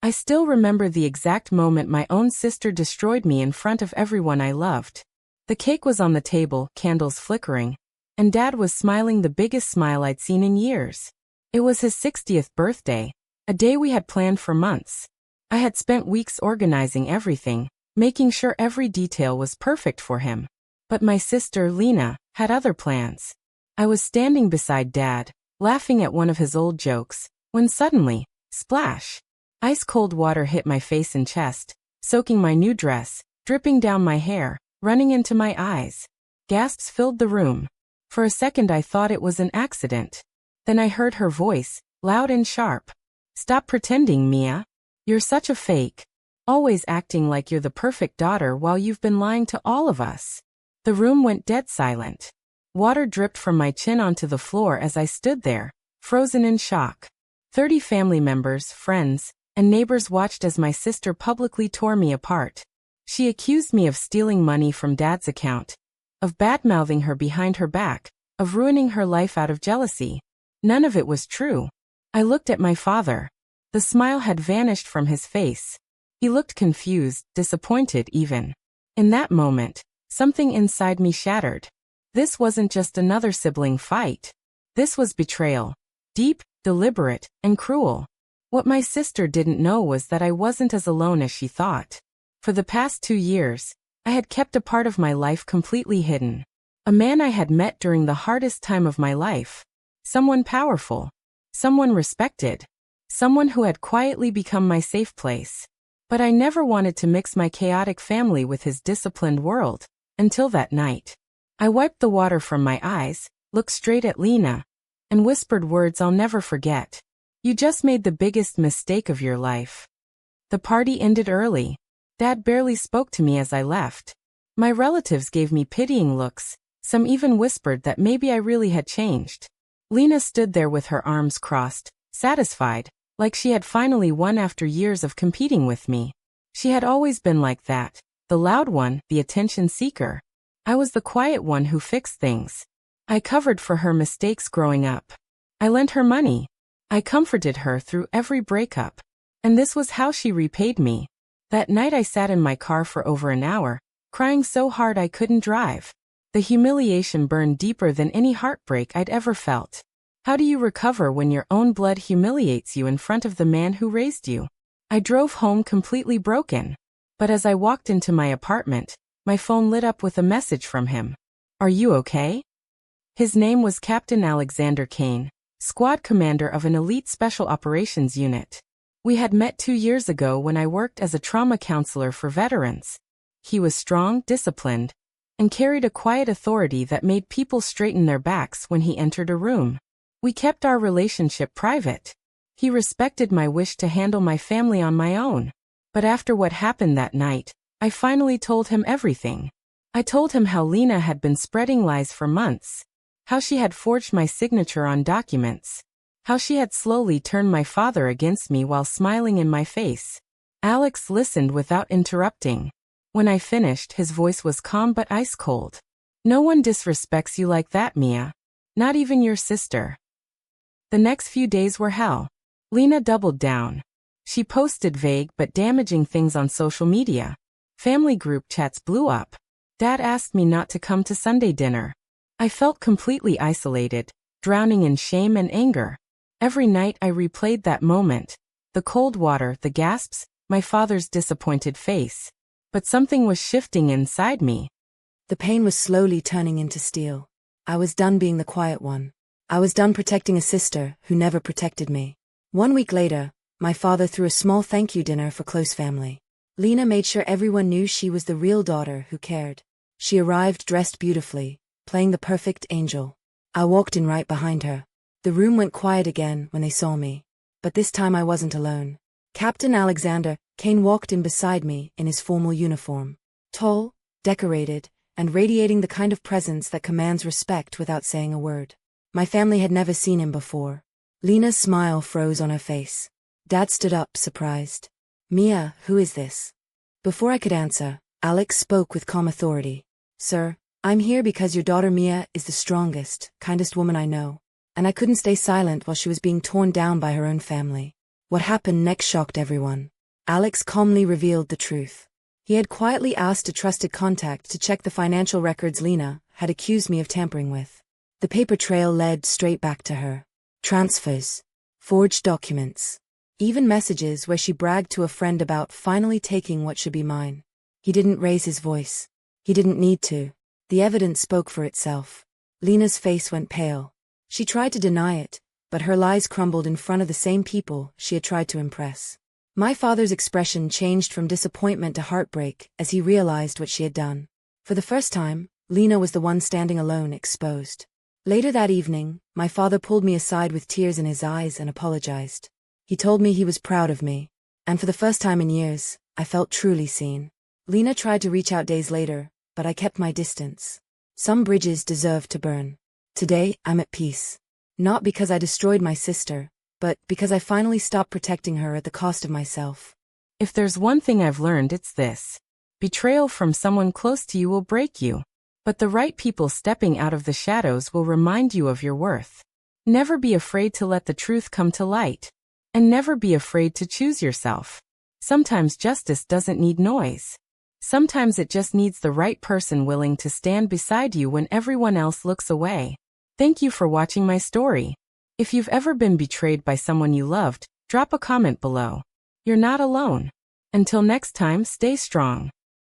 I still remember the exact moment my own sister destroyed me in front of everyone I loved. The cake was on the table, candles flickering, and Dad was smiling the biggest smile I'd seen in years. It was his 60th birthday, a day we had planned for months. I had spent weeks organizing everything, making sure every detail was perfect for him. But my sister, Lena, had other plans. I was standing beside Dad, laughing at one of his old jokes, when suddenly, splash! Ice-cold water hit my face and chest, soaking my new dress, dripping down my hair, running into my eyes. Gasps filled the room. For a second I thought it was an accident. Then I heard her voice, loud and sharp. "Stop pretending, Mia. You're such a fake. Always acting like you're the perfect daughter while you've been lying to all of us." The room went dead silent. Water dripped from my chin onto the floor as I stood there, frozen in shock. 30 family members, friends, and neighbors watched as my sister publicly tore me apart. She accused me of stealing money from Dad's account, of bad-mouthing her behind her back, of ruining her life out of jealousy. None of it was true. I looked at my father. The smile had vanished from his face. He looked confused, disappointed even. In that moment, something inside me shattered. This wasn't just another sibling fight. This was betrayal. Deep, deliberate, and cruel. What my sister didn't know was that I wasn't as alone as she thought. For the past 2 years, I had kept a part of my life completely hidden. A man I had met during the hardest time of my life. Someone powerful. Someone respected. Someone who had quietly become my safe place. But I never wanted to mix my chaotic family with his disciplined world, until that night. I wiped the water from my eyes, looked straight at Lena, and whispered words I'll never forget. "You just made the biggest mistake of your life." The party ended early. Dad barely spoke to me as I left. My relatives gave me pitying looks, some even whispered that maybe I really had changed. Lena stood there with her arms crossed, satisfied, like she had finally won after years of competing with me. She had always been like that, the loud one, the attention seeker. I was the quiet one who fixed things. I covered for her mistakes growing up. I lent her money. I comforted her through every breakup. And this was how she repaid me. That night I sat in my car for over an hour, crying so hard I couldn't drive. The humiliation burned deeper than any heartbreak I'd ever felt. How do you recover when your own blood humiliates you in front of the man who raised you? I drove home completely broken. But as I walked into my apartment, my phone lit up with a message from him. "Are you okay?" His name was Captain Alexander Kane, squad commander of an elite special operations unit. We had met 2 years ago when I worked as a trauma counselor for veterans. He was strong, disciplined, and carried a quiet authority that made people straighten their backs when he entered a room. We kept our relationship private. He respected my wish to handle my family on my own. But after what happened that night, I finally told him everything. I told him how Lena had been spreading lies for months. How she had forged my signature on documents. How she had slowly turned my father against me while smiling in my face. Alex listened without interrupting. When I finished, his voice was calm but ice-cold. "No one disrespects you like that, Mia. Not even your sister." The next few days were hell. Lena doubled down. She posted vague but damaging things on social media. Family group chats blew up. Dad asked me not to come to Sunday dinner. I felt completely isolated, drowning in shame and anger. Every night I replayed that moment. The cold water, the gasps, my father's disappointed face. But something was shifting inside me. The pain was slowly turning into steel. I was done being the quiet one. I was done protecting a sister who never protected me. 1 week later, my father threw a small thank you dinner for close family. Lena made sure everyone knew she was the real daughter who cared. She arrived dressed beautifully, playing the perfect angel. I walked in right behind her. The room went quiet again when they saw me. But this time I wasn't alone. Captain Alexander Kane walked in beside me in his formal uniform. Tall, decorated, and radiating the kind of presence that commands respect without saying a word. My family had never seen him before. Lena's smile froze on her face. Dad stood up, surprised. "Mia, who is this?" Before I could answer, Alex spoke with calm authority. "Sir, I'm here because your daughter Mia is the strongest, kindest woman I know. And I couldn't stay silent while she was being torn down by her own family. What happened next shocked everyone. Alex calmly revealed the truth. He had quietly asked a trusted contact to check the financial records Lena had accused me of tampering with. The paper trail led straight back to her. Transfers. Forged documents. Even messages where she bragged to a friend about finally taking what should be mine. He didn't raise his voice. He didn't need to. The evidence spoke for itself. Lena's face went pale. She tried to deny it, but her lies crumbled in front of the same people she had tried to impress. My father's expression changed from disappointment to heartbreak as he realized what she had done. For the first time, Lena was the one standing alone, exposed. Later that evening, my father pulled me aside with tears in his eyes and apologized. He told me he was proud of me. And for the first time in years, I felt truly seen. Lena tried to reach out days later, but I kept my distance. Some bridges deserve to burn. Today, I'm at peace. Not because I destroyed my sister, but because I finally stopped protecting her at the cost of myself. If there's one thing I've learned, it's this. Betrayal from someone close to you will break you. But the right people stepping out of the shadows will remind you of your worth. Never be afraid to let the truth come to light. And never be afraid to choose yourself. Sometimes justice doesn't need noise. Sometimes it just needs the right person willing to stand beside you when everyone else looks away. Thank you for watching my story. If you've ever been betrayed by someone you loved, drop a comment below. You're not alone. Until next time, stay strong.